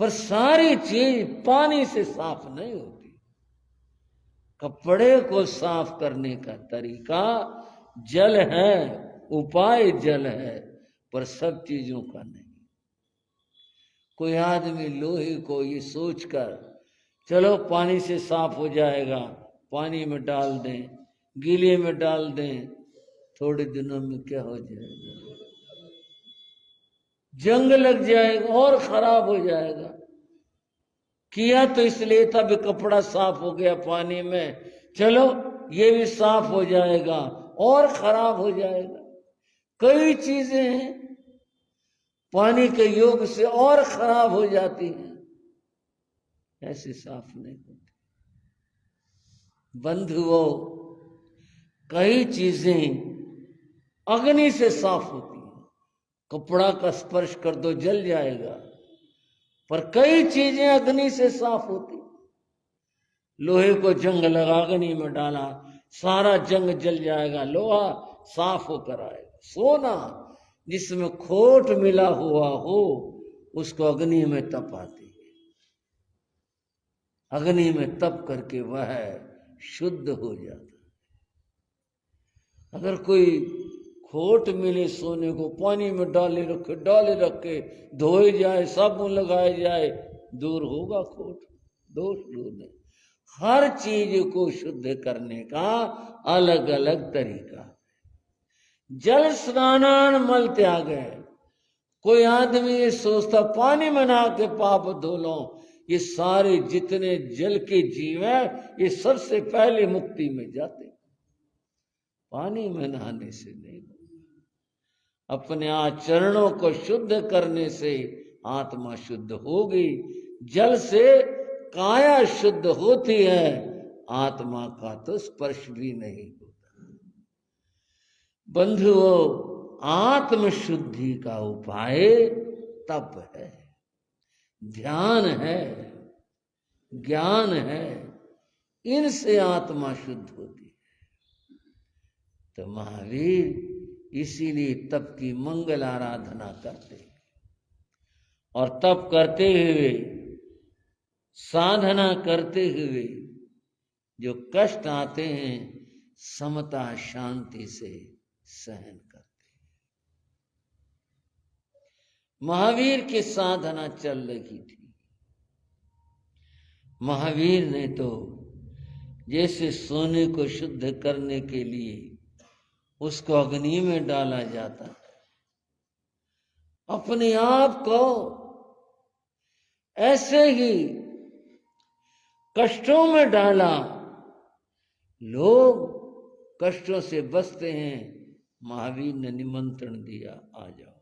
पर सारी चीज पानी से साफ नहीं होती। कपड़े को साफ करने का तरीका जल है, उपाय जल है, पर सब चीजों का नहीं। कोई आदमी लोहे को ये सोचकर चलो पानी से साफ हो जाएगा, पानी में डाल दें, गीले में डाल दें, थोड़े दिनों में क्या हो जाएगा, जंग लग जाएगा और खराब हो जाएगा। किया तो इसलिए था भी कपड़ा साफ हो गया पानी में, चलो ये भी साफ हो जाएगा, और खराब हो जाएगा। कई चीजें हैं पानी के योग से और खराब हो जाती हैं, ऐसे साफ नहीं होती। बंधुओं, कई चीजें अग्नि से साफ होती हैं। कपड़ा का स्पर्श कर दो जल जाएगा, पर कई चीजें अग्नि से साफ होती। लोहे को जंग लगा, अग्नि में डाला, सारा जंग जल जाएगा, लोहा साफ होकर आएगा। सोना जिसमें खोट मिला हुआ हो उसको अग्नि में तप आती है, अग्नि में तप करके वह शुद्ध हो जाता है। अगर कोई खोट मिले सोने को, पानी में डाले रखे धोए जाए, साबुन लगाए जाए, दूर होगा खोट, दोष दूर नहीं। हर चीज को शुद्ध करने का अलग अलग तरीका। जल स्नानान मल त्याग है। कोई आदमी ये सोचता पानी में नहा के पाप धो लो, ये सारे जितने जल के जीव है ये सबसे पहले मुक्ति में जाते, पानी में नहाने से नहीं। अपने आचरणों को शुद्ध करने से आत्मा शुद्ध होगी। जल से काया शुद्ध होती है, आत्मा का तो स्पर्श भी नहीं होता। बंधुओं, आत्म शुद्धि का उपाय तप है, ध्यान है, ज्ञान है, इनसे आत्मा शुद्ध होती है। तो महावीर इसीलिए तप की मंगल आराधना करते हैं, और तप करते हुए, साधना करते हुए जो कष्ट आते हैं समता शांति से सहन करते हैं। महावीर की साधना चल रही थी। महावीर ने तो जैसे सोने को शुद्ध करने के लिए उसको अग्नि में डाला जाता है, अपने आप को ऐसे ही कष्टों में डाला। लोग कष्टों से बचते हैं, महावीर ने निमंत्रण दिया, आ जाओ,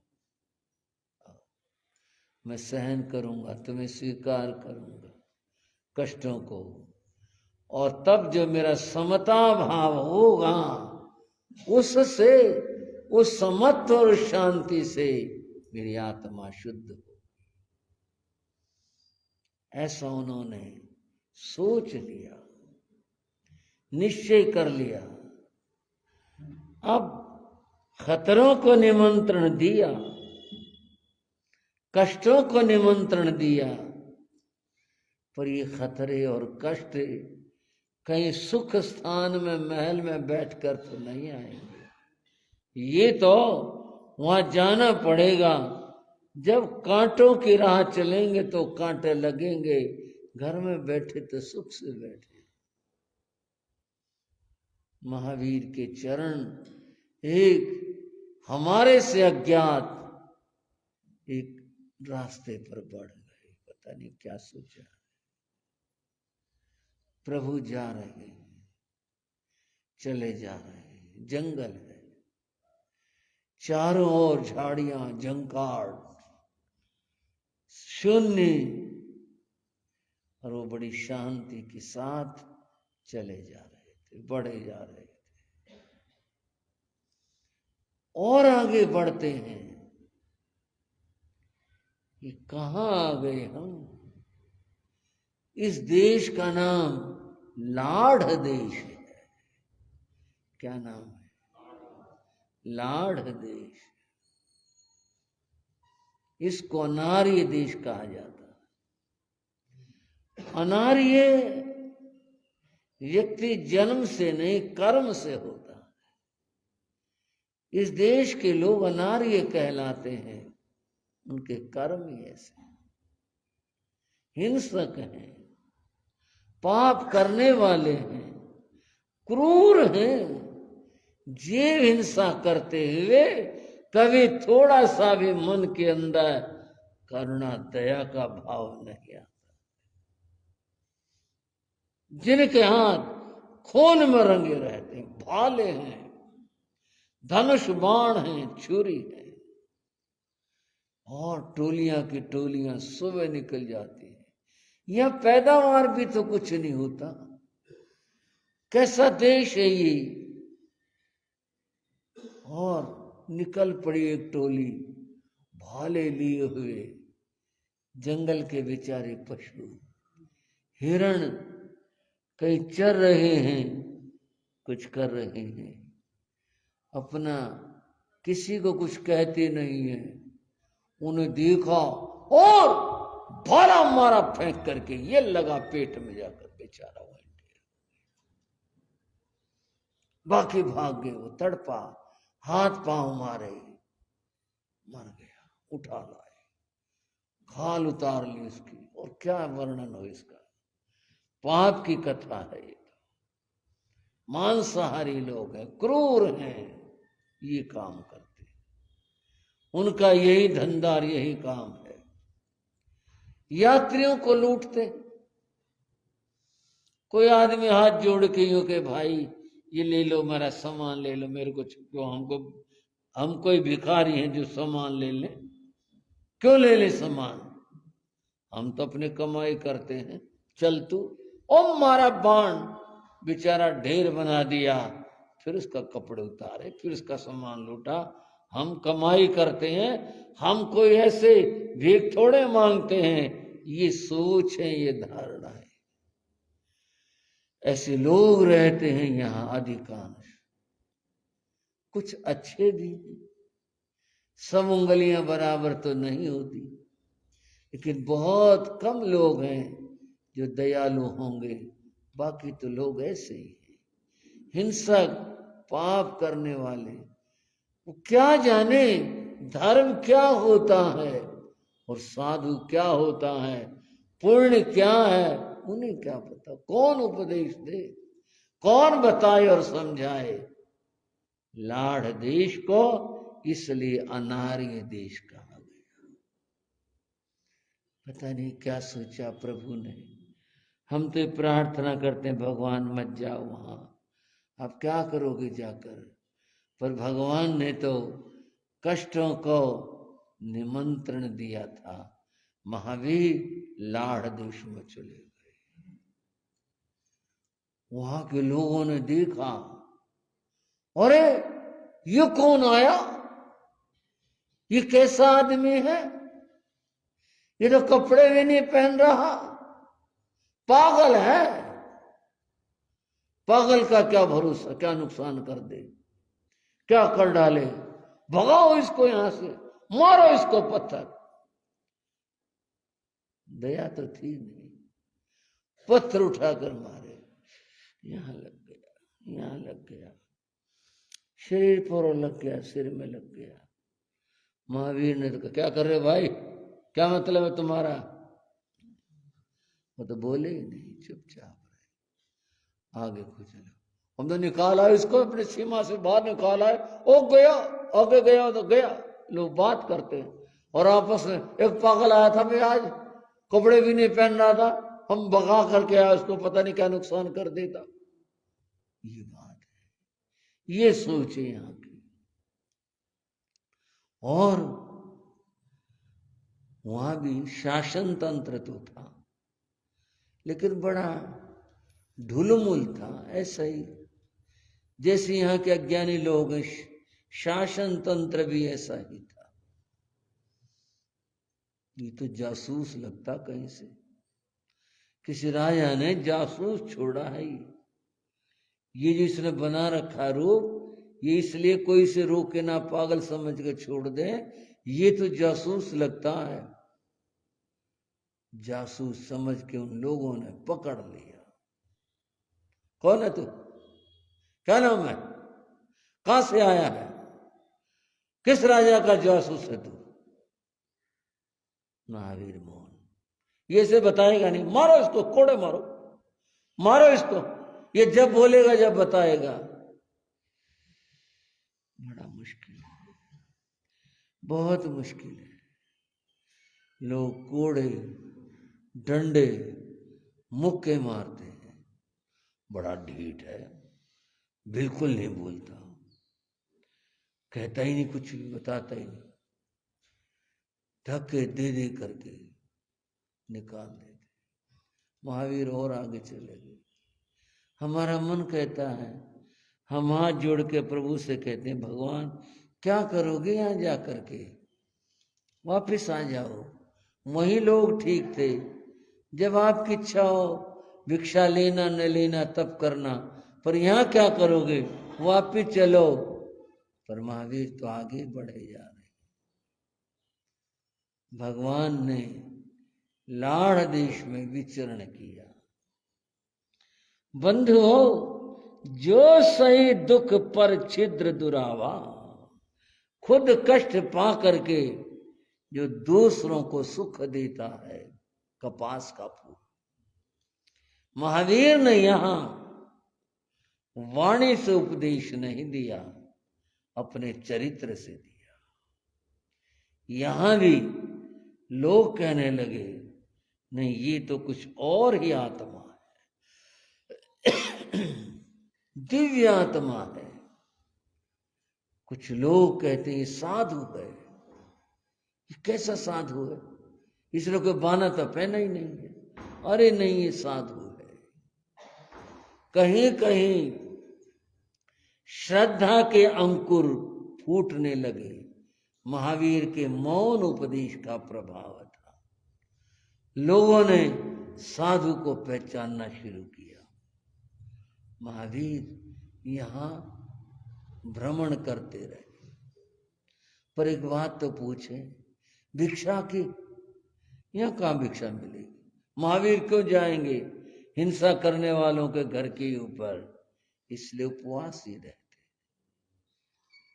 मैं सहन करूंगा, तुम्हें स्वीकार करूंगा कष्टों को, और तब जो मेरा समता भाव होगा उससे, उस समत्व और शांति से मेरी आत्मा शुद्ध हो। ऐसा उन्होंने सोच लिया, निश्चय कर लिया। अब खतरों को निमंत्रण दिया, कष्टों को निमंत्रण दिया, पर ये खतरे और कष्ट कहीं सुख स्थान में महल में बैठकर तो नहीं आएंगे। ये तो वहां जाना पड़ेगा। जब कांटों की राह चलेंगे तो कांटे लगेंगे, घर में बैठे तो सुख से बैठे। महावीर के चरण एक हमारे से अज्ञात एक रास्ते पर बढ़ गए, पता नहीं क्या सोचा। प्रभु जा रहे हैं, चले जा रहे हैं, जंगल है, चारों ओर झाड़ियां, झंकार, शून्य, और वो बड़ी शांति के साथ चले जा रहे थे, बढ़े जा रहे थे। और आगे बढ़ते हैं, ये कहां आ गए हम? इस देश का नाम लाढ़ देश है। क्या नाम है? लाढ़ देश। इसको नारी देश कहा जाता है। अनार्य व्यक्ति जन्म से नहीं कर्म से होता है। इस देश के लोग अनार्य कहलाते हैं, उनके कर्म ही ऐसे हिंसक हैं, पाप करने वाले हैं, क्रूर हैं। जीव हिंसा करते हुए कभी थोड़ा सा भी मन के अंदर करुणा दया का भाव नहीं आता। जिनके हाथ खून में रंगे रहते हैं, भाले हैं, धनुष बाण हैं, छुरी है, और टोलियां की टोलियां सुबह निकल जाती है। यह पैदावार भी तो कुछ नहीं होता। कैसा देश है ये। और निकल पड़ी एक टोली भाले लिए हुए, जंगल के बेचारे पशु, हिरण कई चर रहे हैं, कुछ कर रहे हैं, अपना किसी को कुछ कहते नहीं है। उन्हें देखा और भाला मारा फेंक करके, ये लगा पेट में जाकर, बेचारा वहीं बाकी भाग गए। वो तड़पा, हाथ पांव मारे, मर गया। उठा लाए, खाल उतार ली उसकी, और क्या वर्णन हो इसका। पाप की कथा है ये। मांसाहारी लोग हैं, क्रूर हैं, ये काम करते हैं। उनका यही धंधा, यही काम है। यात्रियों को लूटते। कोई आदमी हाथ जोड़ के यूं के भाई ये ले लो, मेरा सामान ले लो, मेरे को क्यों, हम कोई भिखारी हैं जो सामान ले लें? क्यों ले ले सामान? हम तो अपनी कमाई करते हैं, चल तू। ओ मारा बाण, बेचारा ढेर बना दिया। फिर उसका कपड़े उतारे, फिर उसका सामान लूटा। हम कमाई करते हैं, हम कोई ऐसे भीख थोड़े मांगते हैं। ये सोच है, ये धारणा है। ऐसे लोग रहते हैं यहां अधिकांश। कुछ अच्छे भी हैं, सब उंगलियां बराबर तो नहीं होती, लेकिन बहुत कम लोग हैं जो दयालु होंगे। बाकी तो लोग ऐसे ही हैं, हिंसक, पाप करने वाले। वो क्या जाने धर्म क्या होता है और साधु क्या होता है, पुण्य क्या है, उन्हें क्या पता। कौन उपदेश दे, कौन बताए और समझाए। लाड़ देश को इसलिए अनार्य देश कहा गया। पता नहीं क्या सोचा प्रभु ने। हम तो प्रार्थना करते हैं भगवान मत जाओ वहां, आप क्या करोगे जाकर। पर भगवान ने तो कष्टों को निमंत्रण दिया था। महावीर लाड़ देश में चले गए। वहां के लोगों ने देखा, अरे ये कौन आया, ये कैसा आदमी है, ये तो कपड़े भी नहीं पहन रहा, पागल है। पागल का क्या भरोसा, क्या नुकसान कर दे, क्या कर डाले। भगाओ इसको यहां से, मारो इसको पत्थर। दया तो थी नहीं, पत्थर उठाकर मारे। यहां लग गया, यहां लग गया, शरीर पर लग गया, सिर में लग गया। महावीर ने तो क्या कर रहे भाई, क्या मतलब है तुम्हारा। वो तो बोले ही नहीं, चुपचाप रहे। आगे को चलो, हमने निकाला इसको, अपने सीमा से बाहर निकाला है। ओ गया, आगे गया तो गया। लोग बात करते हैं और आपस में, एक पागल आया था मैं आज, कपड़े भी नहीं पहन रहा था, हम भगा करके आया उसको, पता नहीं क्या नुकसान कर देता। ये बात है, ये सोचे यहां की। और वहां भी शासन तंत्र तो था, लेकिन बड़ा ढुलमुल था। ऐसा ही जैसे यहाँ के अज्ञानी लोग हैं, शासन तंत्र भी ऐसा ही था। ये तो जासूस लगता कहीं से, किसी राजा ने जासूस छोड़ा है। ये जो इसने बना रखा रूप, ये इसलिए कोई से रोके ना, पागल समझ के छोड़ दे, ये तो जासूस लगता है। जासूस समझ के उन लोगों ने पकड़ लिया। कौन है तू? क्या नाम है? कहां से आया है? किस राजा का जासूस है तू? महावीर मोहन ये से बताएगा नहीं। मारो इसको, कोड़े मारो, मारो इसको। ये जब बोलेगा, जब बताएगा। बड़ा मुश्किल है, बहुत मुश्किल है। लोग कोड़े डंडे मुक्के मारते हैं। बड़ा ढीठ है, बिल्कुल नहीं बोलता, कहता ही नहीं, कुछ भी बताता ही नहीं, धक्के दे दे करके निकाल देते। महावीर और आगे चले गए। हमारा मन कहता है, हम हाथ जोड़ के प्रभु से कहते हैं, भगवान क्या करोगे यहां जा करके? वापिस आ जाओ। वही लोग ठीक थे। जब आपकी इच्छा हो भिक्षा लेना न लेना तब करना, पर यहां क्या करोगे? वापिस चलो। पर महावीर तो आगे बढ़े जा रहे। भगवान ने लाड़ देश में विचरण किया। बंधु हो जो सही दुख पर छिद्र दुरावा, खुद कष्ट पा करके जो दूसरों को सुख देता है, कपास का फूल। महावीर ने यहां वाणी से उपदेश नहीं दिया, अपने चरित्र से दिया। यहां भी लोग कहने लगे, नहीं ये तो कुछ और ही आत्मा है, दिव्य आत्मा है। कुछ लोग कहते हैं साधु है। ये कैसा साधु है? इसलिए कोई बाना तो पहना ही नहीं है। अरे नहीं, ये साधु है। कहीं कहीं श्रद्धा के अंकुर फूटने लगे। महावीर के मौन उपदेश का प्रभाव था। लोगों ने साधु को पहचानना शुरू किया। महावीर यहां भ्रमण करते रहे, पर एक बात तो पूछे, भिक्षा की यहां कहां भिक्षा मिलेगी? महावीर क्यों जाएंगे हिंसा करने वालों के घर के ऊपर? इसलिए उपवास ही रहे।